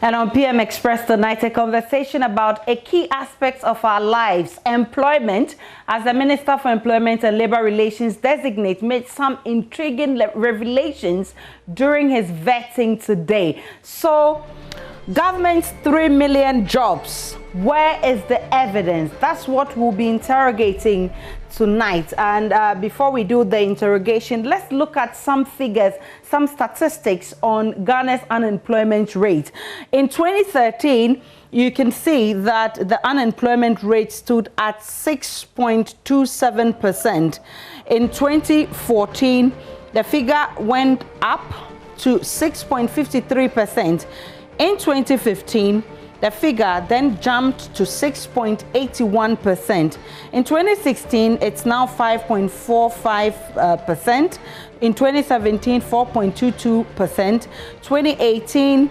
And on PM Express tonight, a conversation about a key aspect of our lives, employment, as the Minister for Employment and Labour Relations designate made some intriguing revelations during his vetting today. So, government's 3 million jobs. Where is the evidence? That's what we'll be interrogating tonight. And before we do the interrogation, let's look at some figures, some statistics on Ghana's unemployment rate. In 2013, you can see that the unemployment rate stood at 6.27%. In 2014, the figure went up to 6.53%. In 2015, the figure then jumped to 6.81%. In 2016, it's now 5.45%. In 2017, 4.22%. 2018,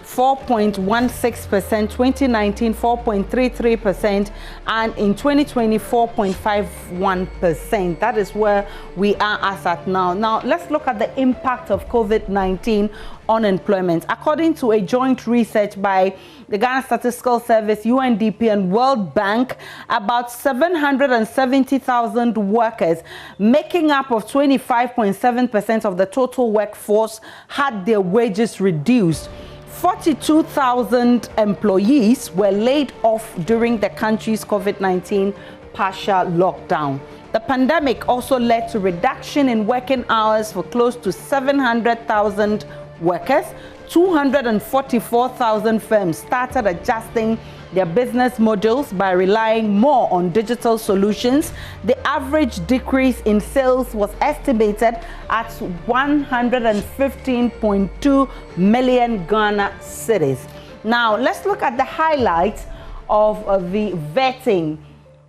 4.16%, 2019 4.33%, and in 2020 4.51%. That is where we are as at now. Now let's look at the impact of COVID-19 on employment. According to a joint research by the Ghana Statistical Service, UNDP, and World Bank, about 770,000 workers, making up of 25.7% of the total workforce, had their wages reduced. 42,000 employees were laid off during the country's COVID-19 partial lockdown. The pandemic also led to reduction in working hours for close to 700,000 workers. 244,000 firms started adjusting their business models by relying more on digital solutions. The average decrease in sales was estimated at 115.2 million Ghana cedis. Now, let's look at the highlights of the vetting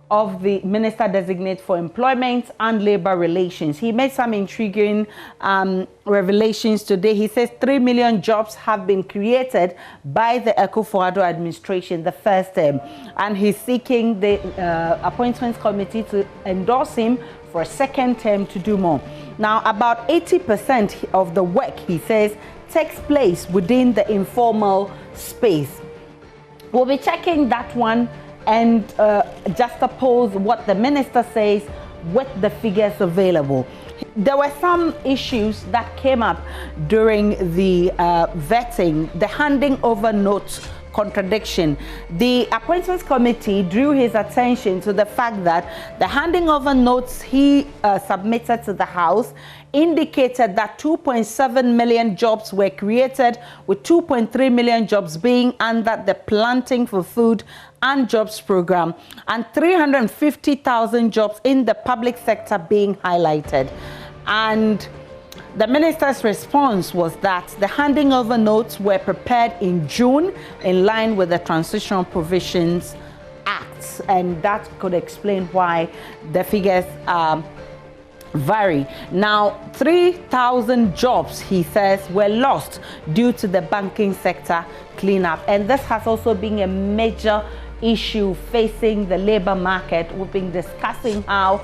of the Minister Designate for Employment and Labour Relations. He made some intriguing revelations today. He says 3 million jobs have been created by the Akufo-Addo administration the first term, and he's seeking the Appointments Committee to endorse him for a second term to do more. Now, about 80% of the work, he says, takes place within the informal space. We'll be checking that one and juxtapose what the minister says with the figures available. There were some issues that came up during the vetting, the handing over notes contradiction. The Appointments Committee drew his attention to the fact that the handing over notes he submitted to the House indicated that 2.7 million jobs were created, with 2.3 million jobs being under the Planting for Food and Jobs program, and 350,000 jobs in the public sector being highlighted. And the minister's response was that the handing over notes were prepared in June in line with the Transitional Provisions Act, and that could explain why the figures vary. Now, 3,000 jobs, he says, were lost due to the banking sector cleanup, and this has also been a major issue facing the labor market. We've been discussing how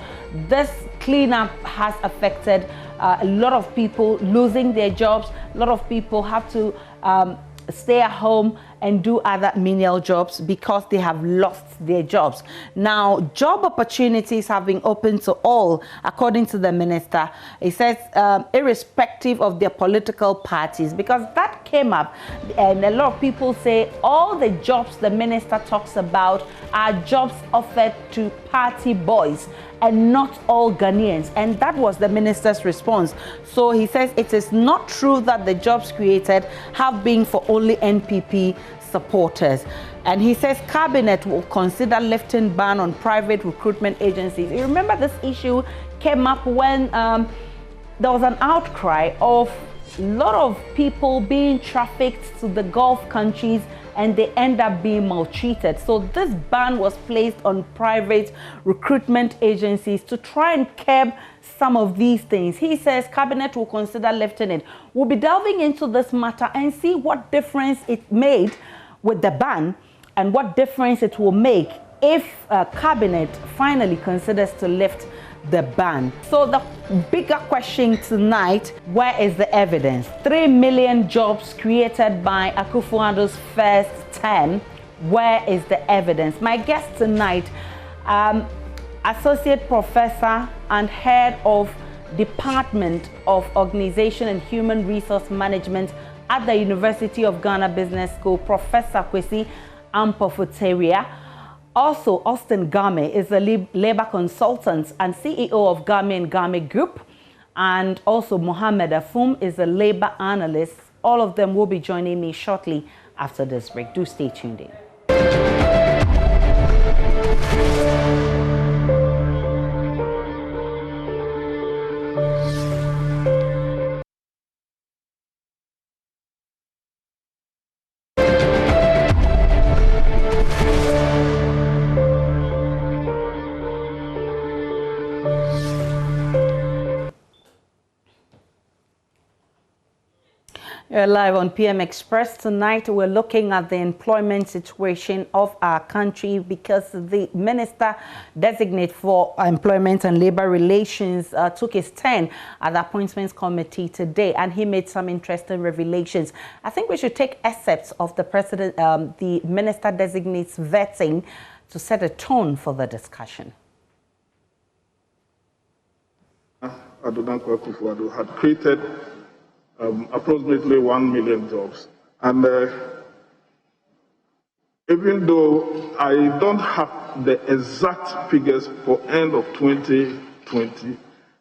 this cleanup has affected a lot of people losing their jobs. A lot of people have to stay at home and do other menial jobs because they have lost their jobs. Now, job opportunities have been open to all, according to the minister. He says, irrespective of their political parties, because that came up, and a lot of people say all the jobs the minister talks about are jobs offered to party boys and not all Ghanaians, and that was the minister's response. So he says it is not true that the jobs created have been for only NPP supporters. And he says cabinet will consider lifting ban on private recruitment agencies. You remember this issue came up when there was an outcry of a lot of people being trafficked to the Gulf countries and they end up being maltreated. So this ban was placed on private recruitment agencies to try and curb some of these things. He says cabinet will consider lifting it. We'll be delving into this matter and see what difference it made with the ban and what difference it will make if cabinet finally considers to lift the ban. So the bigger question tonight, where is the evidence? 3 million jobs created by Akufo-Addo's first term. Where is the evidence? My guest tonight, Associate Professor and Head of Department of Organization and Human Resource Management at the University of Ghana Business School, Professor Kwesi Ampofo-Tawiah. Also, Austin Game is a labor consultant and CEO of Game & Game Group. And also, Mohammed Afum is a labor analyst. All of them will be joining me shortly after this break. Do stay tuned in. You're live on PM Express. Tonight we're looking at the employment situation of our country because the Minister Designate for Employment and Labor Relations took his turn at the Appointments Committee today, and he made some interesting revelations. I think we should take excerpts of the Minister Designate's vetting to set a tone for the discussion. Adodankwa Akufo-Addo had created approximately 1 million jobs. And even though I don't have the exact figures for end of 2020,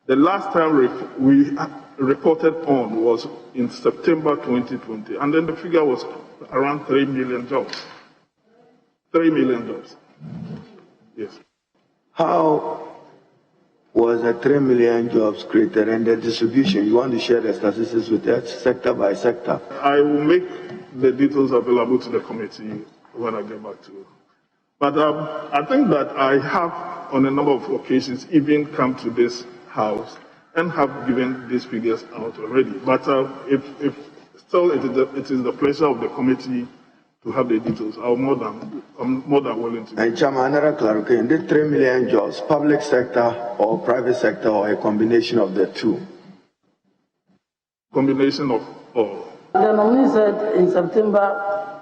the last time we reported on was in September 2020. And then the figure was around 3 million jobs. 3 million jobs. Yes. How was the 3 million jobs created and the distribution? You want to share the statistics with us, sector by sector? I will make the details available to the committee when I get back to you. But I think that I have, on a number of occasions, even come to this house and have given these figures out already. But if still it is the pleasure of the committee to have the details, I'm more than willing to. And Chairman, another clarification: the 3 million jobs, public sector or private sector, or a combination of the two? Combination of all. The nominee said in September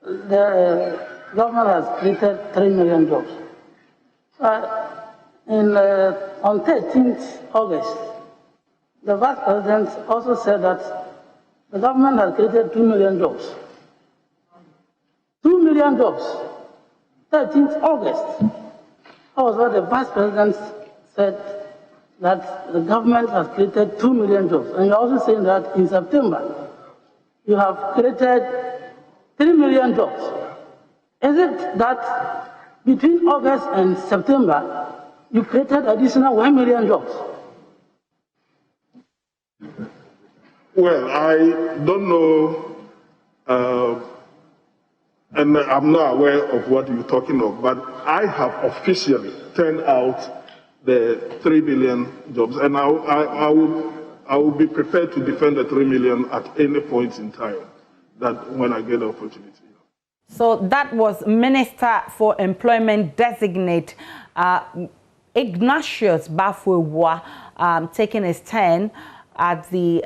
the government has created 3 million jobs. On 13th August, the Vice President also said that the government has created 2 million jobs. 2 million jobs, 13th August. That was what the Vice President said, that the government has created 2 million jobs. And you're also saying that in September, you have created 3 million jobs. Is it that between August and September, you created additional 1 million jobs? Well, I don't know. And I'm not aware of what you're talking of, but I have officially turned out the 3 billion jobs, and I will be prepared to defend the 3 million at any point in time, that when I get the opportunity. So that was Minister for Employment Designate Ignatius Bafwewa taking his turn at the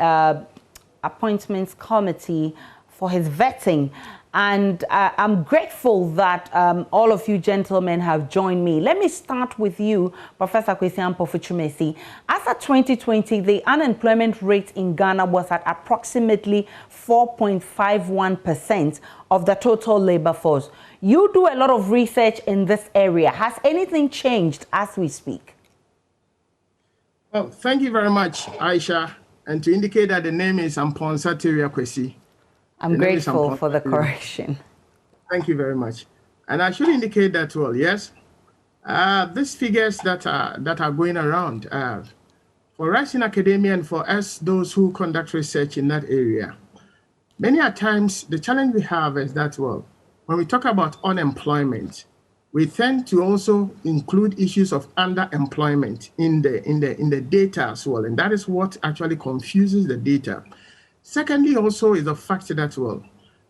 Appointments Committee for his vetting. And I'm grateful that all of you gentlemen have joined me. Let me start with you, Professor Kwesi Ampofo-Tawiah. As of 2020, the unemployment rate in Ghana was at approximately 4.51% of the total labor force. You do a lot of research in this area. Has anything changed as we speak? Well, thank you very much, Aisha. And to indicate that the name is Ampofo-Tawiah Kwesi. I'm grateful for the correction. Thank you very much. And I should indicate that, well, yes, these figures that are going around, for us in academia and for us, those who conduct research in that area, many a times the challenge we have is that, well, when we talk about unemployment, we tend to also include issues of underemployment in the data as well. And that is what actually confuses the data. Secondly, also is the fact that, well,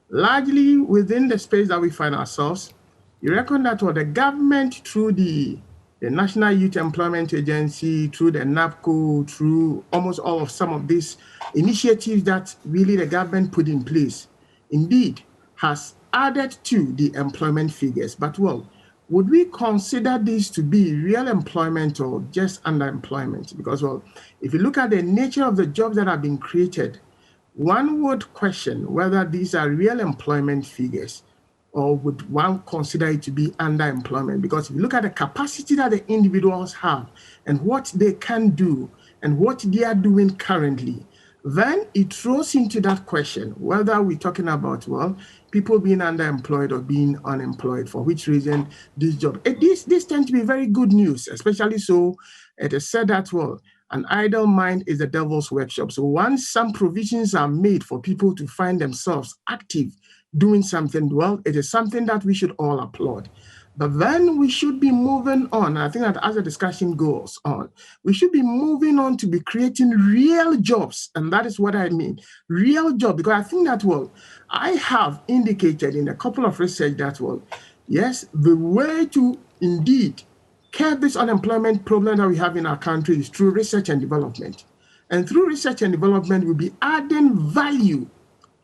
largely within the space that we find ourselves, you reckon that, well, the government through the the National Youth Employment Agency, through the NAPCO, through almost all of some of these initiatives that really the government put in place, indeed has added to the employment figures. But well, would we consider this to be real employment or just underemployment? Because well, if you look at the nature of the jobs that have been created, one would question whether these are real employment figures, or would one consider it to be underemployment? Because if you look at the capacity that the individuals have and what they can do and what they are doing currently, then it throws into that question whether we're talking about, well, people being underemployed or being unemployed, for which reason this job. This tends to be very good news, especially so it is said that, well, an idle mind is the devil's workshop. So once some provisions are made for people to find themselves active, doing something, well, it is something that we should all applaud. But then we should be moving on. I think that as the discussion goes on, we should be moving on to be creating real jobs. And that is what I mean, real jobs. Because I think that, well, I have indicated in a couple of research that, well, yes, the way to indeed curb this unemployment problem that we have in our country is through research and development. And through research and development, we'll be adding value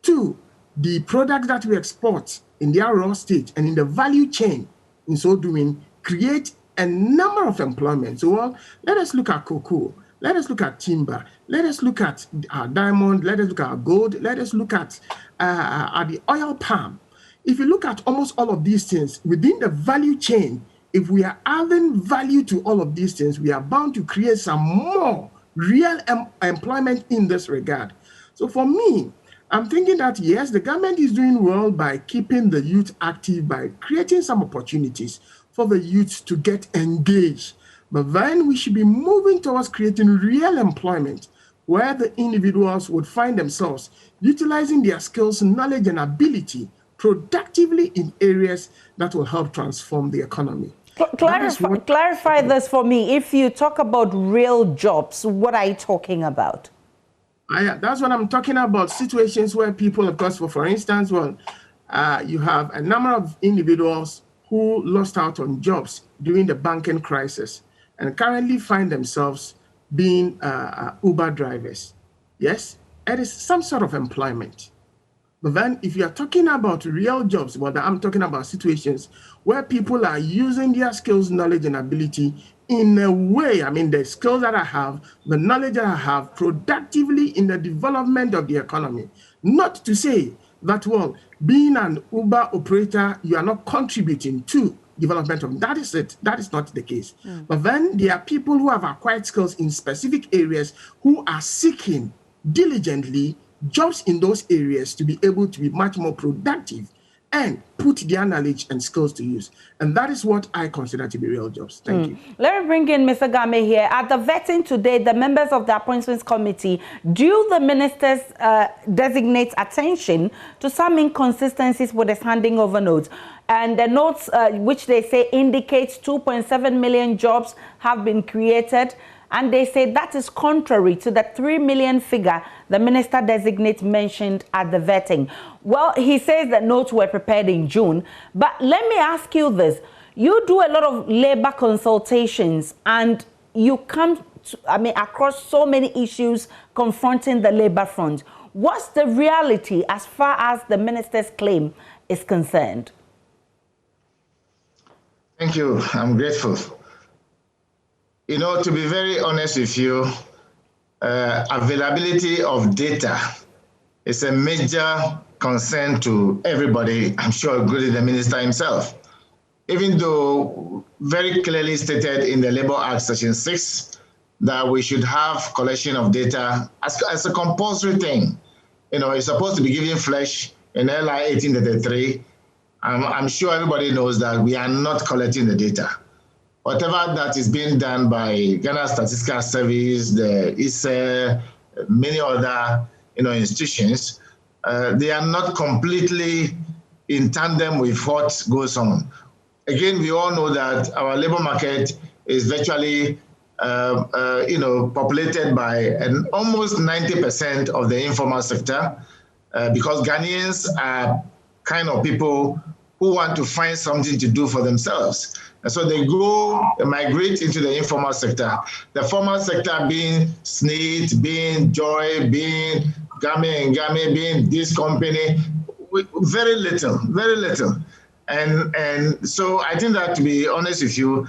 to the products that we export in their raw state and in the value chain. In so doing, create a number of employment. So, well, let us look at cocoa, let us look at timber, let us look at diamond, let us look at gold, let us look at the oil palm. If you look at almost all of these things within the value chain, if we are adding value to all of these things, we are bound to create some more real employment in this regard. So for me, I'm thinking that, yes, the government is doing well by keeping the youth active, by creating some opportunities for the youth to get engaged. But then we should be moving towards creating real employment where the individuals would find themselves utilizing their skills, knowledge, and ability productively in areas that will help transform the economy. Clarify this for me. If you talk about real jobs, what are you talking about? That's what I'm talking about. Situations where people, of course, for instance, well, you have a number of individuals who lost out on jobs during the banking crisis and currently find themselves being Uber drivers. Yes, it is some sort of employment. But then if you're talking about real jobs, well, I'm talking about situations where people are using their skills, knowledge, and ability in a way, I mean, the skills that I have, the knowledge that I have, productively in the development of the economy. Not to say that, well, being an Uber operator, you are not contributing to development of that is it. That is not the case. But then there are people who have acquired skills in specific areas who are seeking diligently jobs in those areas to be able to be much more productive and put their knowledge and skills to use. And that is what I consider to be real jobs. Thank you. Let me bring in Mr. Game here. At the vetting today, the members of the appointments committee, do the ministers designate attention to some inconsistencies with his handing over notes? And the notes, which they say indicates 2.7 million jobs have been created. And they say that is contrary to the 3 million figure the minister designate mentioned at the vetting. Well, he says that notes were prepared in June. But let me ask you this. You do a lot of labor consultations and you come to, across so many issues confronting the labor front. What's the reality as far as the minister's claim is concerned? Thank you. I'm grateful. You know, to be very honest with you, availability of data is a major concern to everybody, I'm sure, including the minister himself. Even though very clearly stated in the Labour Act, Section 6, that we should have collection of data as a compulsory thing. You know, it's supposed to be given flesh in LI 1833. I'm sure everybody knows that we are not collecting the data. Whatever that is being done by Ghana Statistical Service, the ISE, many other institutions, they are not completely in tandem with what goes on. Again, we all know that our labor market is virtually populated by almost 90% of the informal sector, because Ghanaians are kind of people who want to find something to do for themselves. And so they migrate into the informal sector. The formal sector being SNIT, being Joy, being Game and Game, being this company, very little. And so I think that, to be honest with you,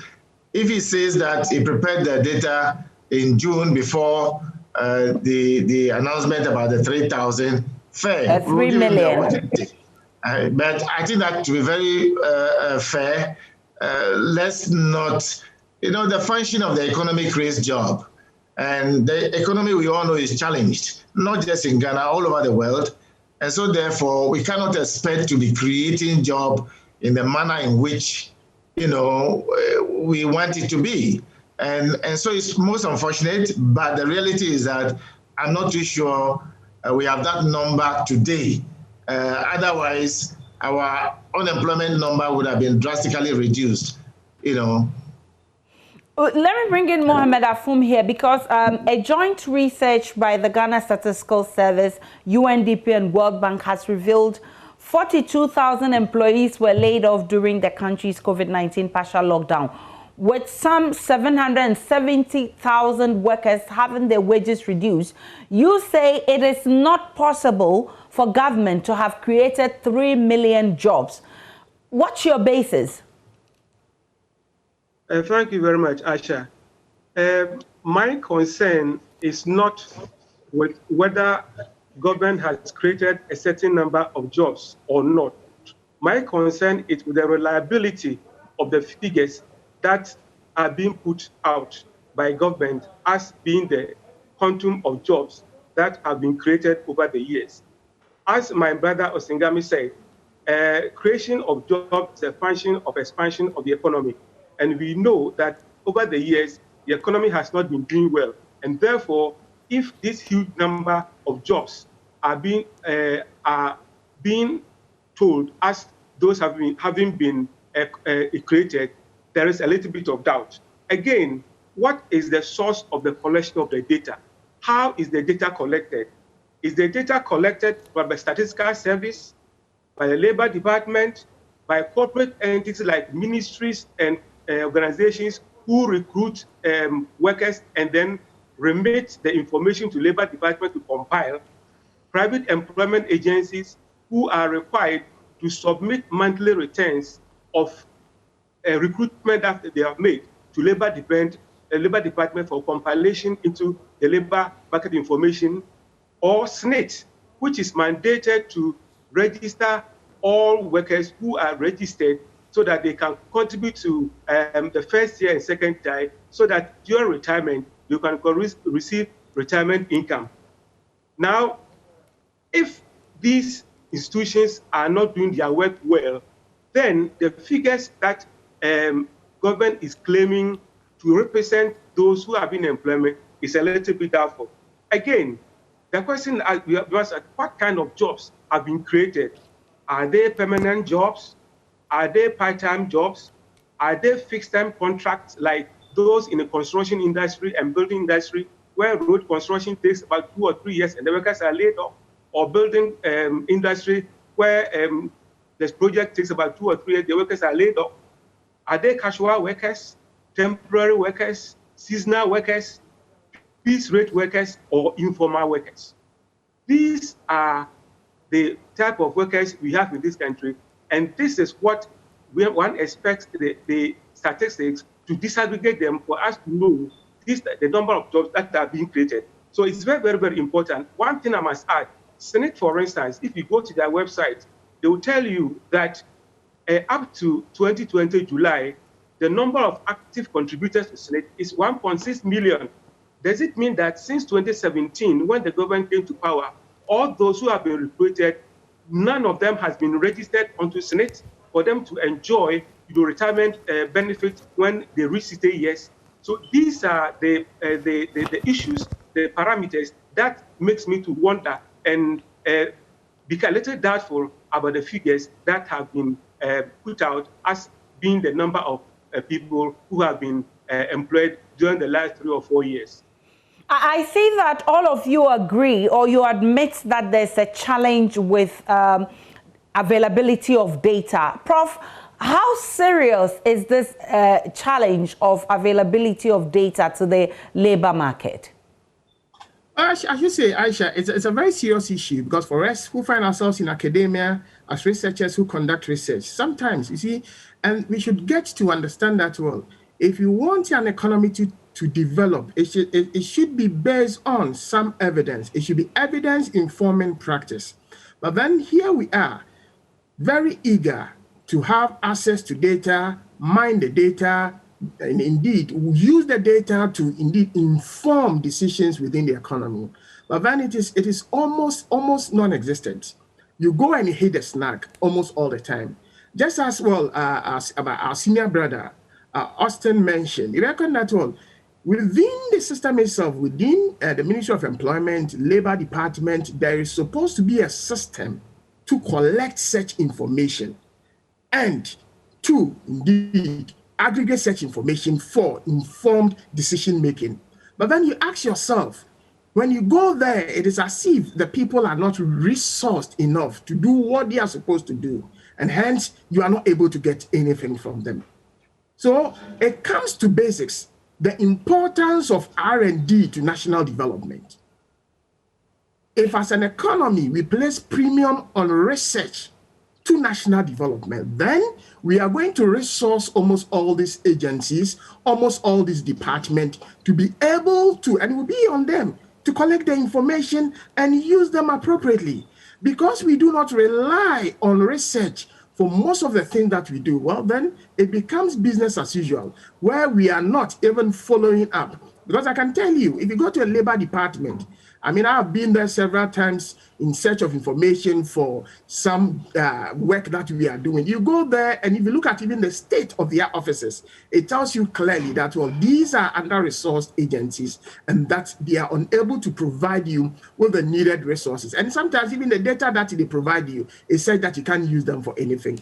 if he says that he prepared the data in June before the announcement about the 3,000, fair. 3 million. But I think that, to be very fair, let's not, the function of the economy creates job. And the economy, we all know, is challenged, not just in Ghana, all over the world. And so therefore, we cannot expect to be creating job in the manner in which, we want it to be. And so it's most unfortunate, but the reality is that I'm not too sure we have that number today. Otherwise, our unemployment number would have been drastically reduced, Let me bring in Mohamed Afum here, because a joint research by the Ghana Statistical Service, UNDP and World Bank has revealed 42,000 employees were laid off during the country's COVID-19 partial lockdown, with some 770,000 workers having their wages reduced. You say it is not possible for government to have created 3 million jobs. What's your basis? Thank you very much, Asha. My concern is not with whether government has created a certain number of jobs or not. My concern is with the reliability of the figures that are being put out by government as being the quantum of jobs that have been created over the years. As my brother Osingami said, creation of jobs is a function of expansion of the economy. And we know that over the years, the economy has not been doing well. And therefore, if this huge number of jobs are being told as those having been created, there is a little bit of doubt. Again, what is the source of the collection of the data? How is the data collected? Is the data collected by the Statistical Service, by the Labor Department, by corporate entities like ministries and organizations who recruit workers and then remit the information to Labor Department to compile? Private employment agencies who are required to submit monthly returns of recruitment that they have made to Labor Department for compilation into the labor market information, or SNIT, which is mandated to register all workers who are registered so that they can contribute to the first year and second year, so that during retirement, you can receive retirement income. Now, if these institutions are not doing their work well, then the figures that government is claiming to represent those who have been in employment is a little bit doubtful. Again, the question was, what kind of jobs have been created? Are they permanent jobs? Are they part-time jobs? Are they fixed-time contracts like those in the construction industry and building industry, where road construction takes about 2 or 3 years and the workers are laid off? Or building industry, where this project takes about 2 or 3 years, the workers are laid off? Are they casual workers, temporary workers, seasonal workers, piece rate workers, or informal workers? These are the type of workers we have in this country, and this is what one expects the statistics to disaggregate them for us to know the number of jobs that are being created. So it's very, very, very important. One thing I must add, SNIT, for instance, if you go to their website, they will tell you that up to 2020 July, the number of active contributors to SNIT is 1.6 million. Does it mean that since 2017, when the government came to power, all those who have been recruited, none of them has been registered onto SNIT for them to enjoy retirement benefits when they reach 60 years? So these are the issues, the parameters that makes me to wonder and be a little doubtful about the figures that have been put out as being the number of people who have been employed during the last 3 or 4 years. I see that all of you agree, or you admit that there's a challenge with availability of data. Prof, how serious is this challenge of availability of data to the labor market? I should say, Aisha, it's a very serious issue, because for us who find ourselves in academia as researchers who conduct research, sometimes, you see, and we should get to understand that, well, if you want an economy to develop, it should be based on some evidence. It should be evidence informing practice. But then here we are, very eager to have access to data, mine the data, and indeed use the data to indeed inform decisions within the economy. But then it is almost non-existent. You go and hit the snag almost all the time. Just as well as about our senior brother, Austin mentioned, you reckon that, well, within the system itself, within the Ministry of Employment, Labor Department, there is supposed to be a system to collect such information and to indeed aggregate such information for informed decision making. But then you ask yourself, when you go there, it is as if the people are not resourced enough to do what they are supposed to do, and hence you are not able to get anything from them. So it comes to basics, the importance of R&D to national development. If as an economy we place premium on research to national development, then we are going to resource almost all these agencies, almost all these departments to be able to, and it will be on them to collect the information and use them appropriately. Because we do not rely on research for most of the things that we do, well, then it becomes business as usual, where we are not even following up. Because I can tell you, if you go to a labor department, I mean, I've been there several times in search of information for some work that we are doing. You go there, and if you look at even the state of their offices, it tells you clearly that, well, these are under-resourced agencies and that they are unable to provide you with the needed resources. And sometimes even the data that they provide you, it says that you can't use them for anything.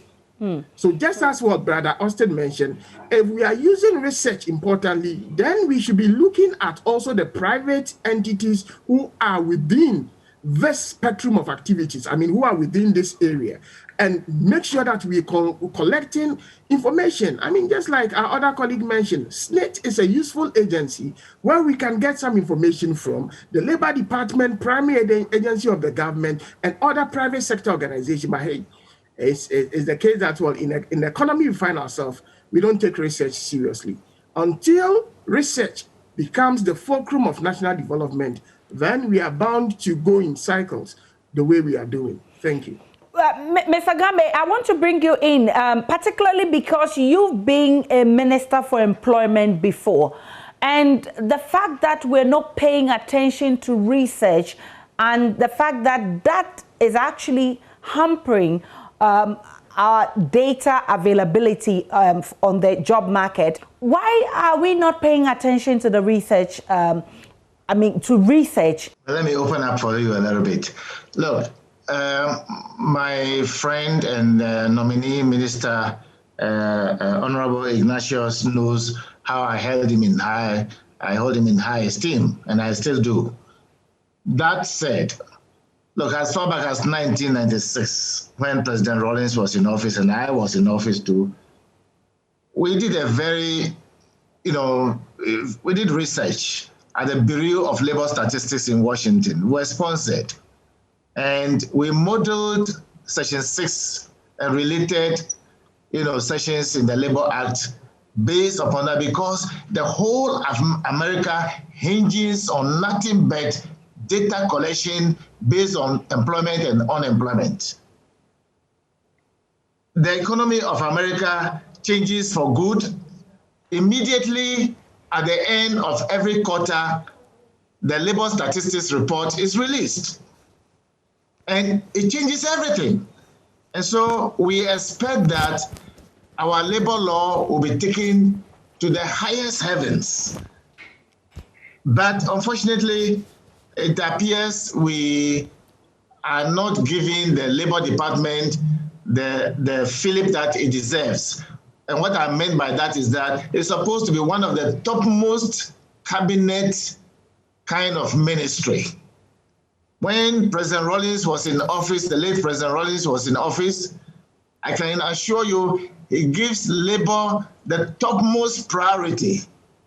So just as what Brother Austin mentioned, if we are using research importantly, then we should be looking at also the private entities who are within this spectrum of activities, I mean, who are within this area, and make sure that we are collecting information. I mean, just like our other colleague mentioned, SNIT is a useful agency where we can get some information from the Labor Department, primary agency of the government, and other private sector organizations. But hey, it's the case that, well, in the economy we find ourselves, we don't take research seriously. Until research becomes the fulcrum of national development, then we are bound to go in cycles the way we are doing. Thank you. Mr. Gambe, I want to bring you in, particularly because you've been a minister for employment before. And the fact that we're not paying attention to research, and the fact that that is actually hampering our data availability on the job market. Why are we not paying attention to the research, to research? Let me open up for you a little bit. Look, my friend and nominee minister, Honorable Ignatius, knows how I hold him in high esteem, and I still do. That said, look, as far back as 1996, when President Rawlings was in office and I was in office too, we did a very, we did research at the Bureau of Labor Statistics in Washington. We were sponsored. And we modeled Section 6 and related, sections in the Labor Act based upon that, because the whole of America hinges on nothing but data collection based on employment and unemployment. The economy of America changes for good. Immediately at the end of every quarter, the labor statistics report is released. And it changes everything. And so we expect that our labor law will be taken to the highest heavens. But unfortunately, it appears we are not giving the Labor Department the fillip that it deserves. And what I meant by that is that it's supposed to be one of the topmost cabinet kind of ministry. When President Rawlings was in office, the late President Rawlings was in office, I can assure you he gives labor the topmost priority.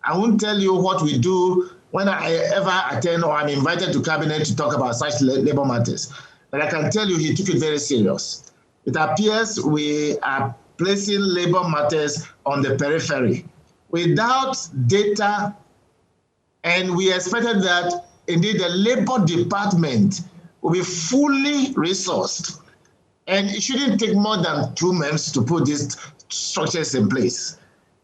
I won't tell you what we do when I ever attend or I'm invited to cabinet to talk about such labor matters. But I can tell you he took it very serious. It appears we are placing labor matters on the periphery without data, and we expected that indeed the labor department will be fully resourced. And it shouldn't take more than 2 months to put these structures in place.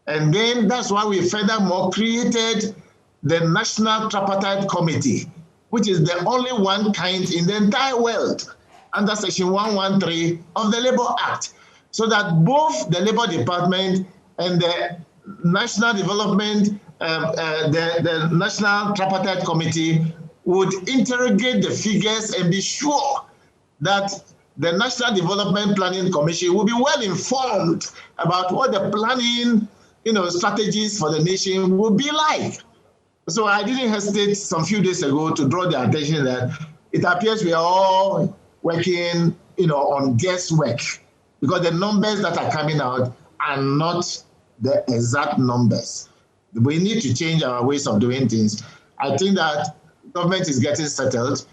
And then that's why we furthermore created the National Tripartite Committee, which is the only one kind in the entire world under Section 113 of the Labour Act, so that both the Labour Department and the National Development, the National Tripartite Committee would interrogate the figures and be sure that the National Development Planning Commission will be well informed about what the planning, strategies for the nation will be like. So I didn't hesitate some few days ago to draw the attention that it appears we are all working, on guesswork, because the numbers that are coming out are not the exact numbers. We need to change our ways of doing things. I think that government is getting settled.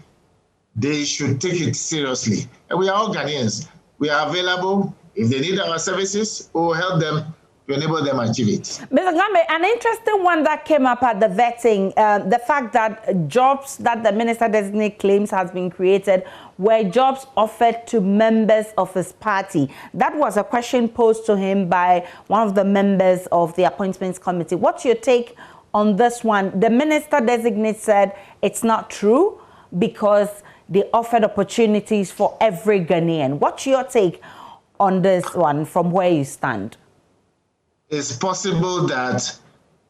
They should take it seriously. And we are all Ghanaians. We are available. If they need our services, we will help them to enable them achieve it. Mr. Ngambe, an interesting one that came up at the vetting, the fact that jobs that the minister-designate claims has been created were jobs offered to members of his party. That was a question posed to him by one of the members of the appointments committee. What's your take on this one? The minister-designate said it's not true because they offered opportunities for every Ghanaian. What's your take on this one from where you stand? It's possible that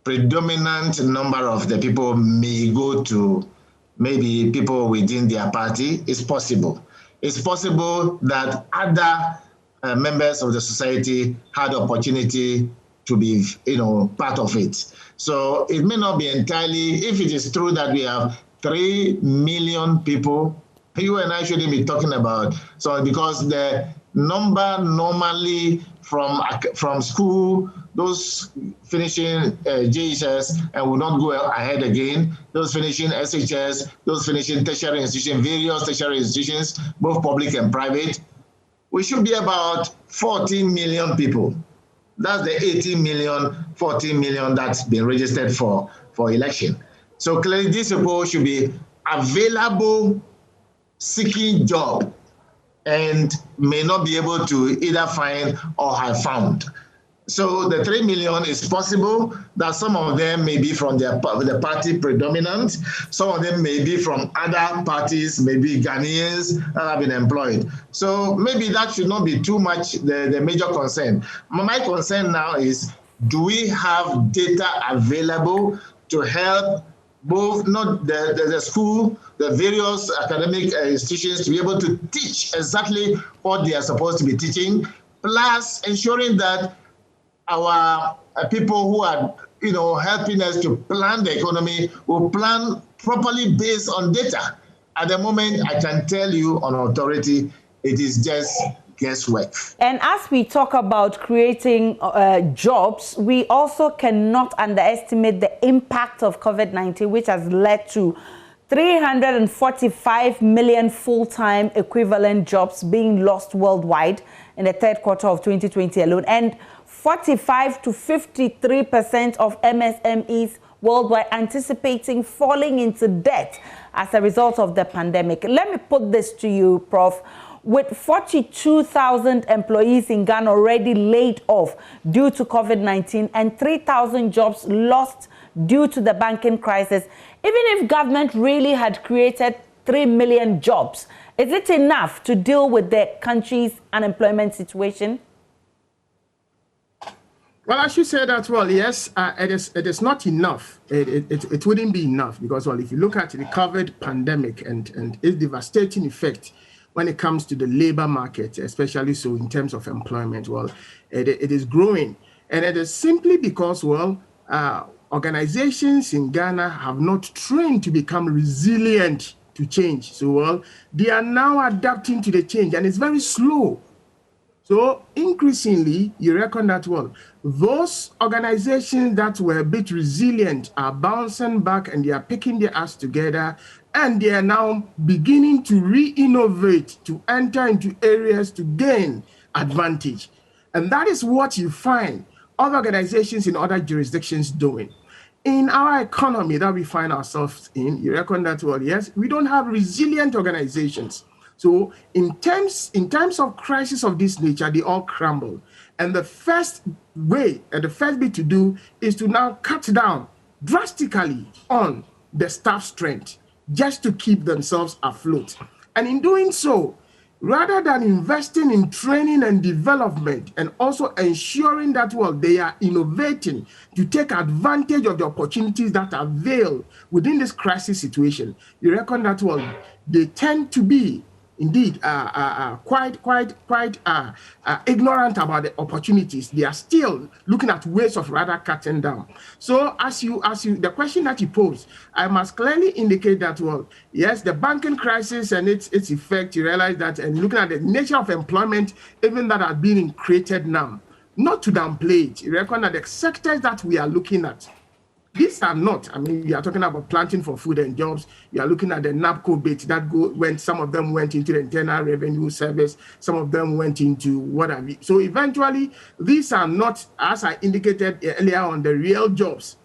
predominant number of the people may go to maybe people within their party. It's possible. It's possible that other members of the society had opportunity to be, part of it. So it may not be entirely, if it is true that we have 3 million people, you and I shouldn't be talking about. So because the number normally from school, those finishing JHS and will not go ahead again, those finishing SHS, those finishing tertiary institutions, various tertiary institutions, both public and private, we should be about 14 million people. That's the 18 million, 14 million that's been registered for election. So clearly these people should be available seeking job and may not be able to either find or have found. So the 3 million is possible that some of them may be from the party predominant, some of them may be from other parties, maybe Ghanaians that have been employed. So maybe that should not be too much the major concern. My concern now is, do we have data available to help both not the school, the various academic institutions to be able to teach exactly what they are supposed to be teaching, plus ensuring that our people who are, helping us to plan the economy will plan properly based on data. At the moment, I can tell you on authority, it is just guesswork. And as we talk about creating jobs, we also cannot underestimate the impact of COVID-19, which has led to 345 million full-time equivalent jobs being lost worldwide in the third quarter of 2020 alone, and 45 to 53% of MSMEs worldwide anticipating falling into debt as a result of the pandemic. Let me put this to you, Prof. With 42,000 employees in Ghana already laid off due to COVID-19 and 3,000 jobs lost due to the banking crisis, even if government really had created 3 million jobs, is it enough to deal with the country's unemployment situation? Well, I should say that, well, yes, it is not enough. It wouldn't be enough because, well, if you look at the COVID pandemic and its devastating effect when it comes to the labor market, especially so in terms of employment, well, it is growing. And it is simply because, well, organizations in Ghana have not trained to become resilient to change. So, well, they are now adapting to the change, and it's very slow. So increasingly, you reckon that, well, those organizations that were a bit resilient are bouncing back and they are picking their ass together, and they are now beginning to re-innovate, to enter into areas to gain advantage. And that is what you find other organizations in other jurisdictions doing. In our economy that we find ourselves in, you reckon that, well, yes, we don't have resilient organizations. So in terms of crisis of this nature, they all crumble. And the first way and the first bit to do is to now cut down drastically on the staff strength just to keep themselves afloat. And in doing so, rather than investing in training and development and also ensuring that, well, they are innovating to take advantage of the opportunities that avail within this crisis situation, you reckon that, well, they tend to be indeed quite ignorant about the opportunities. They are still looking at ways of rather cutting down. So as you the question that you posed, I must clearly indicate that, well, yes, the banking crisis and its effect, you realize that, and looking at the nature of employment, even that are being created now, not to downplay it, you reckon that the sectors that we are looking at, these are not, I mean, you are talking about planting for food and jobs. You are looking at the NAPCO bit that when some of them went into the Internal Revenue Service, some of them went into what have you. So eventually, these are not, as I indicated earlier on, the real jobs.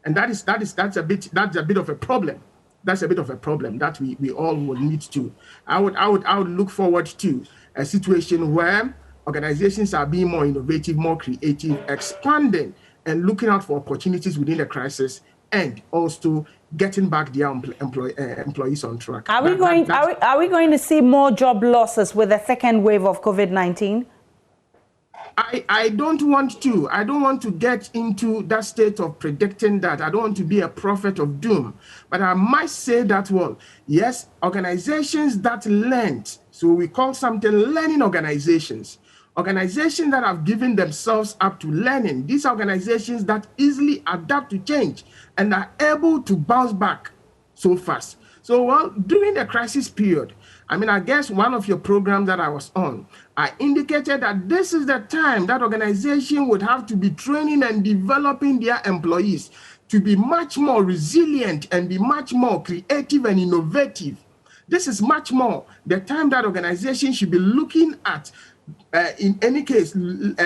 And that's a bit of a problem. That's a bit of a problem that we all would need to. I would look forward to a situation where organizations are being more innovative, more creative, expanding, and looking out for opportunities within the crisis, and also getting back their employees on track. Are we going to see more job losses with the second wave of COVID-19? I don't want to get into that state of predicting that. I don't want to be a prophet of doom, but I might say that, well, yes, organizations that learned, so we call something learning organizations that have given themselves up to learning, these organizations that easily adapt to change and are able to bounce back so fast. So, well, during the crisis period, I mean, I guess one of your programs that I was on, I indicated that this is the time that organization would have to be training and developing their employees to be much more resilient and be much more creative and innovative. This is much more the time that organization should be looking at, in any case, looking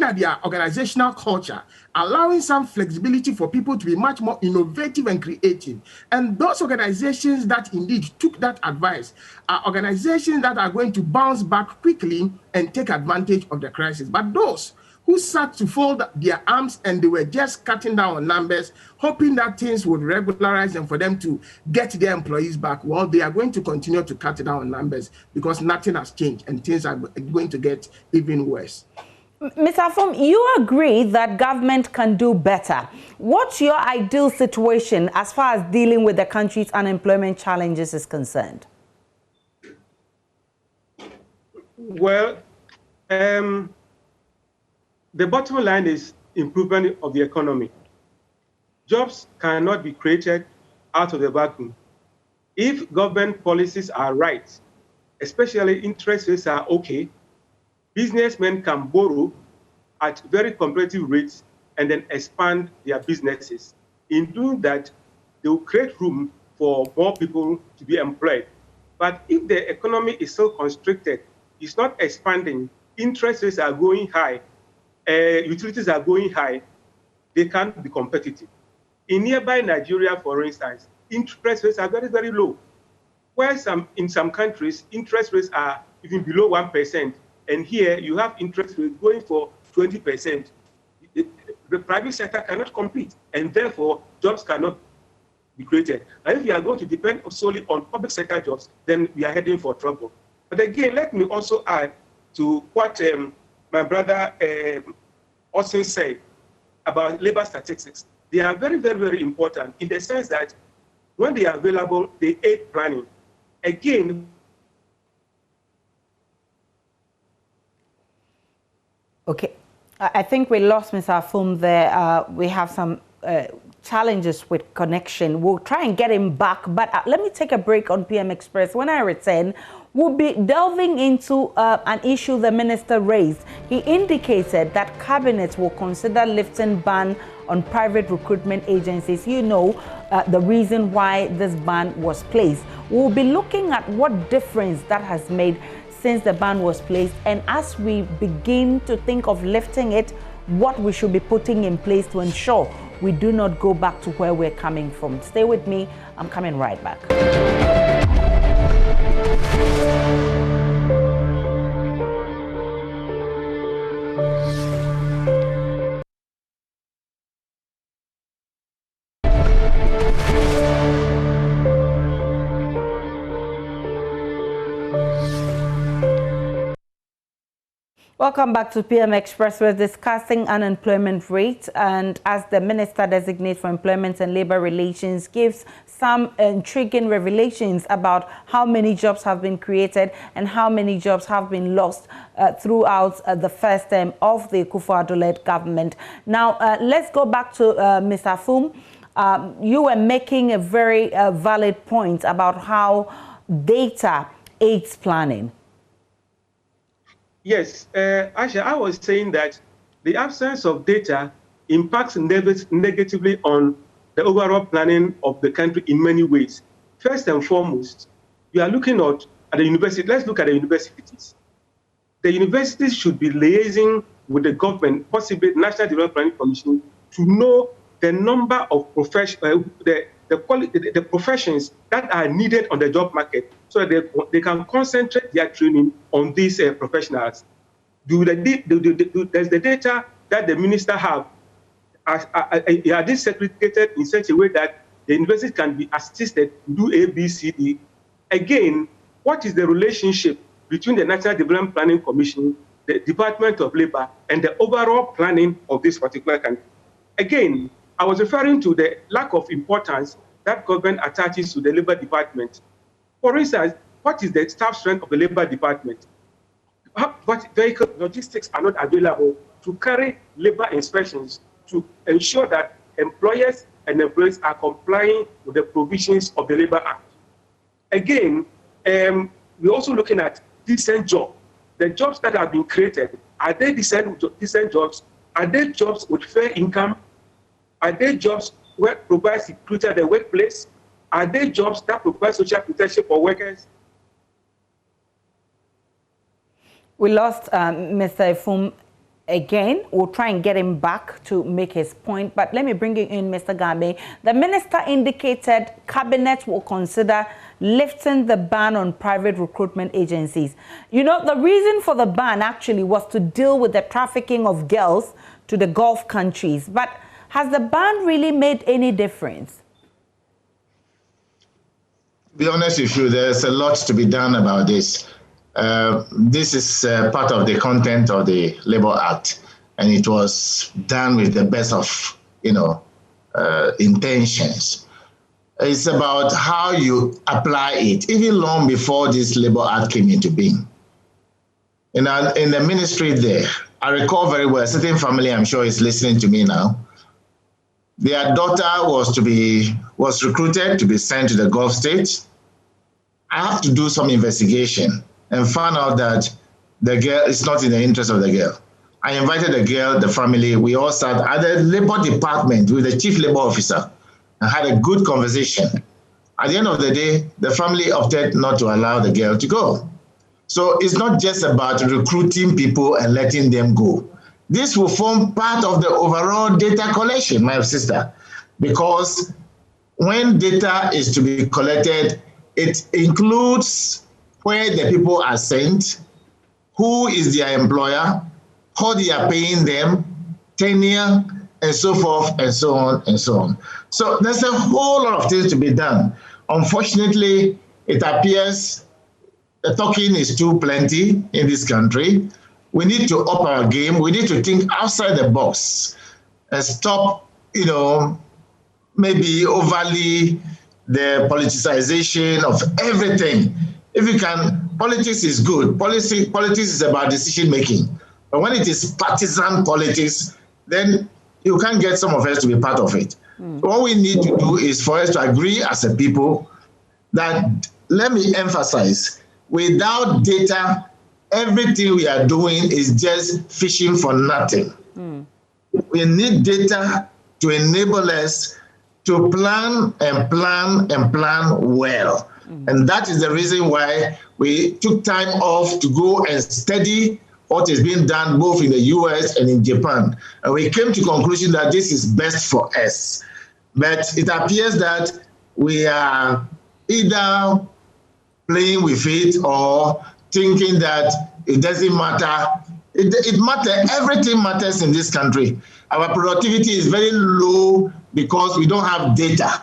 at their organizational culture, allowing some flexibility for people to be much more innovative and creative. And those organizations that indeed took that advice are organizations that are going to bounce back quickly and take advantage of the crisis. But those who sat to fold their arms and they were just cutting down on numbers, hoping that things would regularize and for them to get their employees back, well, they are going to continue to cut down on numbers because nothing has changed and things are going to get even worse. Mr. Afum, you agree that government can do better. What's your ideal situation as far as dealing with the country's unemployment challenges is concerned? Well, the bottom line is improvement of the economy. Jobs cannot be created out of the vacuum. If government policies are right, especially interest rates are okay, businessmen can borrow at very competitive rates and then expand their businesses. In doing that, they will create room for more people to be employed. But if the economy is so constricted, it's not expanding, interest rates are going high, utilities are going high, they can't be competitive. In nearby Nigeria, for instance, interest rates are very, very low. Where in some countries, interest rates are even below 1%. And here you have interest rates going for 20%. The private sector cannot compete, and therefore jobs cannot be created. And if you are going to depend solely on public sector jobs, then we are heading for trouble. But again, let me also add to what my brother also said about labor statistics. They are very, very, very important in the sense that when they are available, they aid planning. Again, okay, I think we lost Mr. Afum there. We have some challenges with connection. We'll try and get him back, but let me take a break on PM Express. When I return, we'll be delving into an issue the minister raised. He indicated that cabinet will consider lifting ban on private recruitment agencies. You know, the reason why this ban was placed. We'll be looking at what difference that has made since the ban was placed, and as we begin to think of lifting it, what we should be putting in place to ensure we do not go back to where we're coming from. Stay with me. I'm coming right back. Welcome back to PM Express. We're discussing unemployment rate, and as the Minister Designate for Employment and Labor Relations gives some intriguing revelations about how many jobs have been created and how many jobs have been lost throughout the first term of the Akufo-Addo-led government. Now, let's go back to Mr. Afum. You were making a very valid point about how data aids planning. Yes, actually, I was saying that the absence of data impacts negatively on the overall planning of the country in many ways. First and foremost, we are looking at the university. Let's look at the universities. The universities should be liaising with the government, possibly National Development Planning Commission, to know the number of the professions that are needed on the job market, so that they can concentrate their training on these professionals. There's the data that the minister have. Are these segregated in such a way that the university can be assisted to do A, B, C, D? Again, what is the relationship between the National Development Planning Commission, the Department of Labor, and the overall planning of this particular country? Again, I was referring to the lack of importance that government attaches to the Labor Department. For instance, what is the staff strength of the Labor Department? What vehicle logistics are not available to carry labor inspections to ensure that employers and employees are complying with the provisions of the Labor Act? Again, we're also looking at decent jobs. The jobs that have been created, are they decent jobs? Are they jobs with fair income? Are they jobs where provide security at the workplace? Are they jobs that provide social protection for workers? We lost Mr. Afum again. We'll try and get him back to make his point, but let me bring you in, Mr. Gabe. The minister indicated cabinet will consider lifting the ban on private recruitment agencies. You know, the reason for the ban actually was to deal with the trafficking of girls to the Gulf countries, but has the ban really made any difference? To be honest with you, there's a lot to be done about this. This is part of the content of the Labor Act, and it was done with the best of, intentions. It's about how you apply it, even long before this Labor Act came into being. In the ministry there, I recall very well, a certain family, I'm sure is listening to me now. Their daughter was recruited to be sent to the Gulf states. I have to do some investigation and found out that the girl is not in the interest of the girl. I invited the girl, the family, we all sat at the Labor Department with the Chief Labor Officer and had a good conversation. At the end of the day, the family opted not to allow the girl to go. So it's not just about recruiting people and letting them go. This will form part of the overall data collection, my sister, because when data is to be collected, it includes where the people are sent, who is their employer, how they are paying them, tenure, and so forth, and so on, and so on. So there's a whole lot of things to be done. Unfortunately, it appears the talking is too plenty in this country. We need to up our game. We need to think outside the box and stop, maybe overly the politicization of everything. If you can, politics is good. Politics is about decision making. But when it is partisan politics, then you can't get some of us to be part of it. What we need to do is for us to agree as a people that, let me emphasize, without data, everything we are doing is just fishing for nothing. We need data to enable us to plan and plan and plan well. And that is the reason why we took time off to go and study what is being done both in the US and in Japan. And we came to the conclusion that this is best for us. But it appears that we are either playing with it or thinking that it doesn't matter. It matters. Everything matters in this country. Our productivity is very low because we don't have data.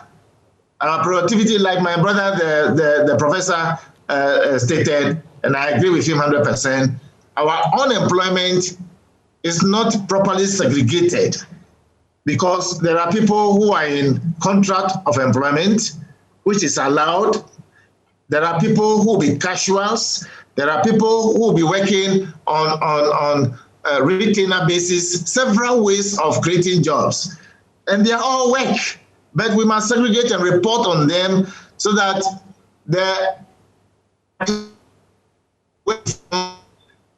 Our productivity, like my brother, the professor stated, and I agree with him 100%, our unemployment is not properly segregated because there are people who are in contract of employment, which is allowed. There are people who will be casuals. There are people who will be working on a retainer basis, several ways of creating jobs. And they are all work, but we must segregate and report on them so that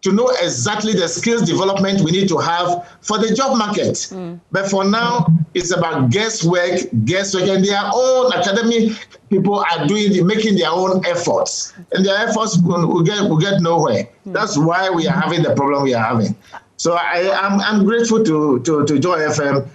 to know exactly the skills development we need to have for the job market. But for now, it's about guesswork, and their own academic people are making their own efforts, and their efforts will get nowhere. That's why we are having the problem we are having. So I'm grateful to Joy FM,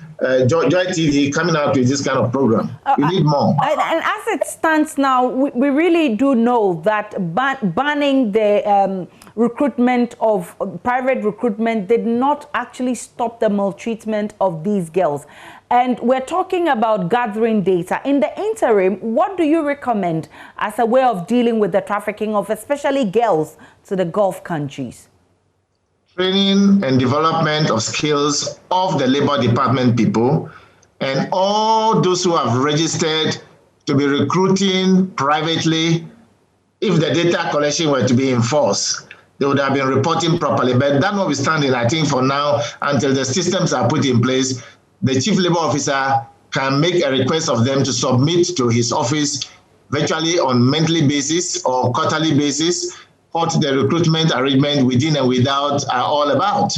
Joy TV coming out with this kind of program. We need more. And as it stands now, we really do know that banning the recruitment of private recruitment did not actually stop the maltreatment of these girls. And we're talking about gathering data. In the interim, what do you recommend as a way of dealing with the trafficking of especially girls to the Gulf countries? Training and development of skills of the Labor Department people and all those who have registered to be recruiting privately. If the data collection were to be enforced, they would have been reporting properly. But that notwithstanding, I think for now, until the systems are put in place, the Chief Labor Officer can make a request of them to submit to his office virtually on monthly basis or quarterly basis what the recruitment arrangement within and without are all about,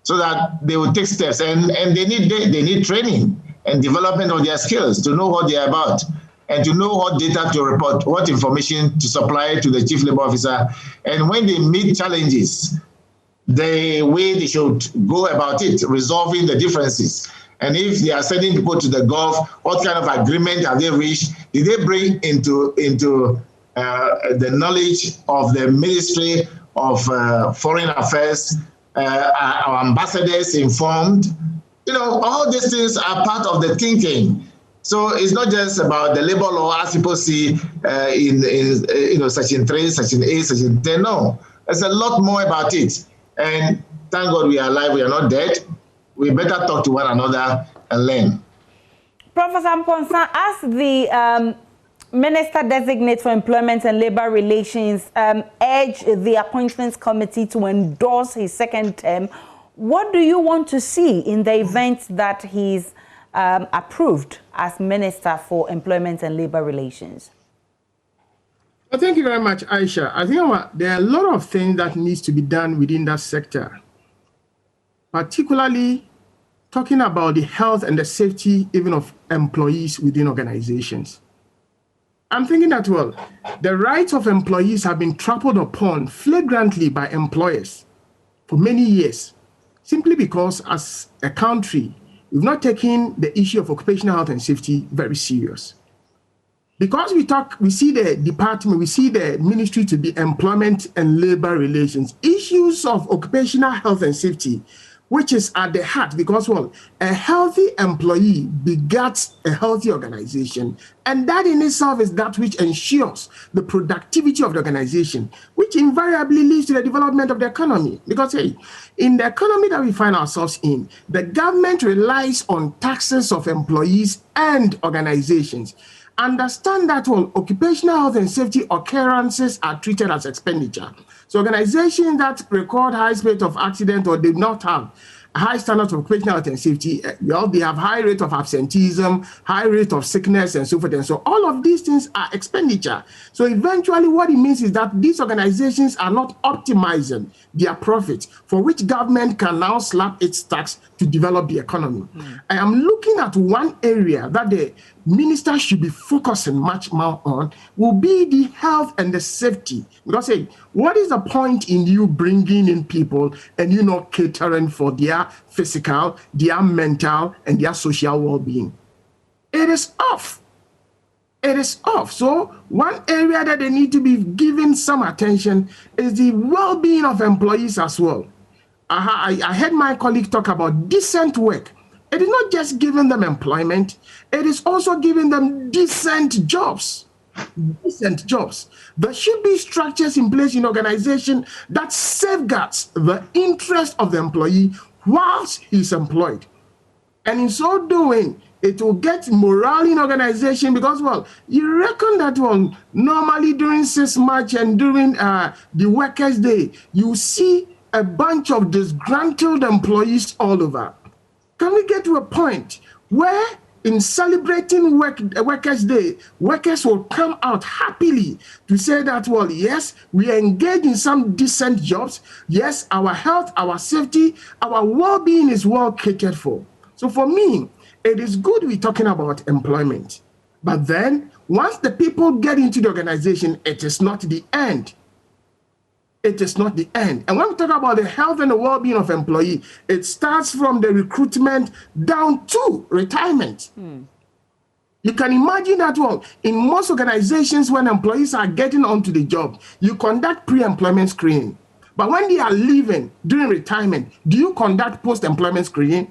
so that they will take steps. And they need training and development of their skills to know what they are about and to know what data to report, what information to supply to the Chief Labor Officer. And when they meet challenges, the way they should go about it, resolving the differences. And if they are sending people to the Gulf, what kind of agreement have they reached? Did they bring into the knowledge of the Ministry of Foreign Affairs, our ambassadors informed? You know, all these things are part of the thinking. So it's not just about the labor law as people see in Section 3, Section 8, Section 10. No, there's a lot more about it. And thank God we are alive, we are not dead. We better talk to one another and learn. Professor Mponsa, as the Minister Designate for Employment and Labor Relations urged the Appointments Committee to endorse his second term, what do you want to see in the event that he's approved as Minister for Employment and Labor Relations? Well, thank you very much, Aisha. I think there are a lot of things that needs to be done within that sector, particularly talking about the health and the safety even of employees within organizations. I'm thinking that, well, the rights of employees have been trampled upon flagrantly by employers for many years, simply because as a country, we've not taken the issue of occupational health and safety very serious. Because we see the department, we see the ministry to be employment and labor relations, issues of occupational health and safety, which is at the heart, because, well, a healthy employee begets a healthy organization. And that in itself is that which ensures the productivity of the organization, which invariably leads to the development of the economy. Because, hey, in the economy that we find ourselves in, the government relies on taxes of employees and organizations. Understand that, well, occupational health and safety occurrences are treated as expenditure. So organizations that record high rate of accident or did not have high standards of occupational health and safety, they have high rate of absenteeism, high rate of sickness, and so forth. And so all of these things are expenditure. So eventually what it means is that these organizations are not optimizing their profits, for which government can now slap its tax to develop the economy. I am looking at one area that the minister should be focusing much more on, will be the health and the safety. Because hey, what is the point in you bringing in people and you not catering for their physical, their mental, and their social well-being? It is off. It is off. So one area that they need to be given some attention is the well-being of employees as well. I heard my colleague talk about decent work. It is not just giving them employment, it is also giving them decent jobs. Decent jobs. There should be structures in place in organization that safeguards the interest of the employee whilst he's employed. And in so doing, it will get morale in organization because, well, you reckon that, well, normally during 6 March and during the Workers' Day, you see a bunch of disgruntled employees all over. Can we get to a point where in celebrating Workers' Day, workers will come out happily to say that, well, yes, we engage in some decent jobs. Yes, our health, our safety, our well-being is well catered for. So for me, it is good we're talking about employment. But then once the people get into the organization, it is not the end. It is not the end. And when we talk about the health and the well-being of employee, it starts from the recruitment down to retirement. You can imagine that, well, in most organizations, when employees are getting onto the job, you conduct pre-employment screening. But when they are leaving during retirement, do you conduct post-employment screening?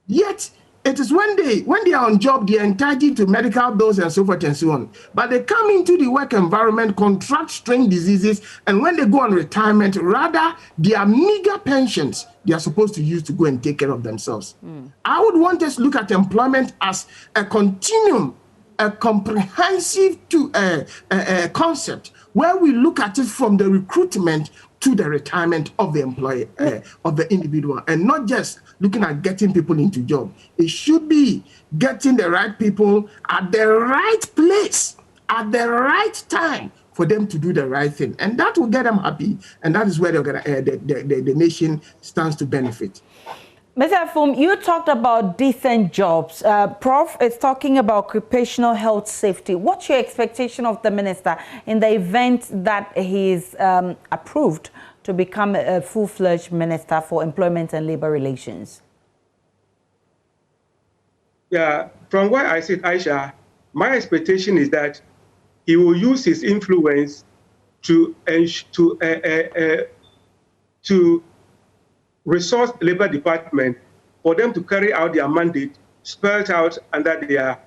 Yet, it is when they are on job, they are entitled to medical bills and so forth and so on. But they come into the work environment, contract strange diseases, and when they go on retirement, rather, their meager pensions they are supposed to use to go and take care of themselves. I would want us to look at employment as a continuum, a comprehensive concept, where we look at it from the recruitment to the retirement of the employee, of the individual, and not just looking at getting people into job. It should be getting the right people at the right place, at the right time for them to do the right thing. And that will get them happy. And that is where the nation stands to benefit. Mr. Afum, you talked about decent jobs. Prof is talking about occupational health safety. What's your expectation of the minister in the event that he is approved to become a full-fledged minister for employment and labor relations? Yeah, from what I said, Aisha, my expectation is that he will use his influence to resource the Labor Department for them to carry out their mandate spelled out under the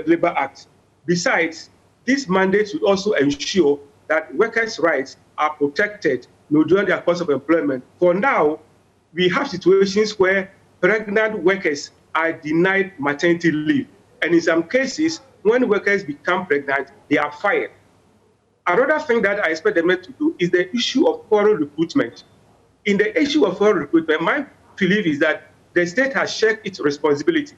Labor Act. Besides, this mandate should also ensure that workers' rights are protected during their course of employment. For now, we have situations where pregnant workers are denied maternity leave. And in some cases, when workers become pregnant, they are fired. Another thing that I expect them to do is the issue of foreign recruitment. In the issue of foreign recruitment, my belief is that the state has shared its responsibility.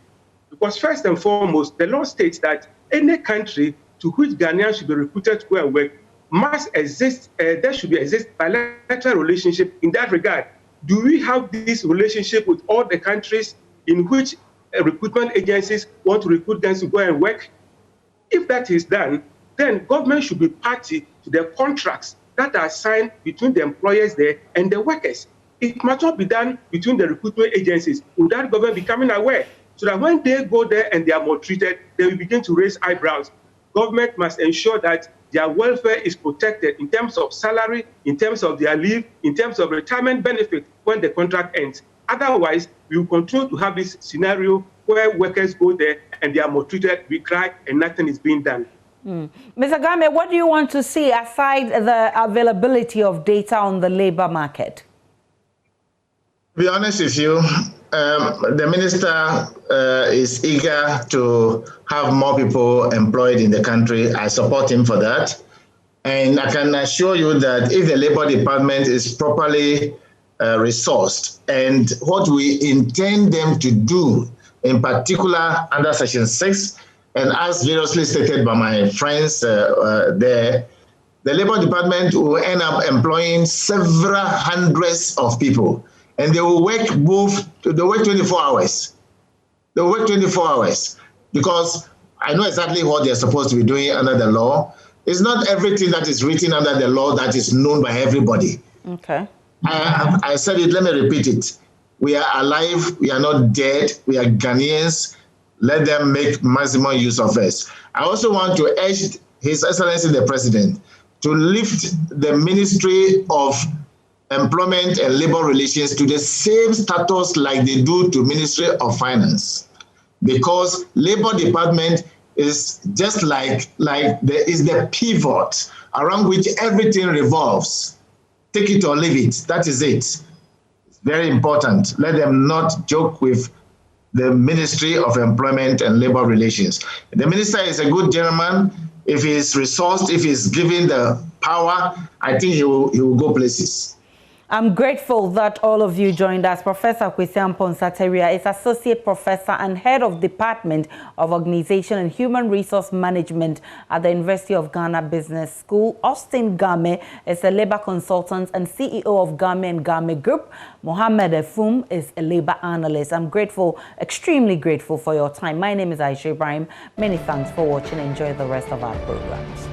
Because first and foremost, the law states that any country to which Ghanaians should be recruited to go and work must exist, there should exist bilateral relationship in that regard. Do we have this relationship with all the countries in which recruitment agencies want to recruit them to go and work? If that is done, then government should be party to the contracts that are signed between the employers there and the workers. It must not be done between the recruitment agencies without government becoming aware, so that when they go there and they are maltreated, they will begin to raise eyebrows. Government must ensure that their welfare is protected in terms of salary, in terms of their leave, in terms of retirement benefit when the contract ends. Otherwise, we will continue to have this scenario where workers go there and they are maltreated, we cry, and nothing is being done. Mr. Game, what do you want to see aside the availability of data on the labor market? To be honest with you, the minister is eager to have more people employed in the country. I support him for that. And I can assure you that if the Labor Department is properly resourced, and what we intend them to do, in particular under Section 6, and as variously stated by my friends there, the Labor Department will end up employing several hundreds of people, and they will work 24 hours. They will work 24 hours because I know exactly what they're supposed to be doing under the law. It's not everything that is written under the law that is known by everybody. Okay. I said it, let me repeat it. We are alive, we are not dead, we are Ghanaians. Let them make maximum use of us. I also want to urge His Excellency the President to lift the Ministry of Employment and Labor Relations to the same status like they do to Ministry of Finance. Because Labor Department is just like the pivot around which everything revolves. Take it or leave it. That is it. It's very important. Let them not joke with the Ministry of Employment and Labor Relations. The minister is a good gentleman. If he's resourced, if he's given the power, I think he will go places. I'm grateful that all of you joined us. Professor Kwesi Ponsateria is Associate Professor and Head of Department of Organization and Human Resource Management at the University of Ghana Business School. Austin Game is a labor consultant and CEO of Game and Game Group. Mohammed Efum is a labor analyst. I'm grateful, extremely grateful for your time. My name is Aisha Ibrahim. Many thanks for watching. Enjoy the rest of our programs.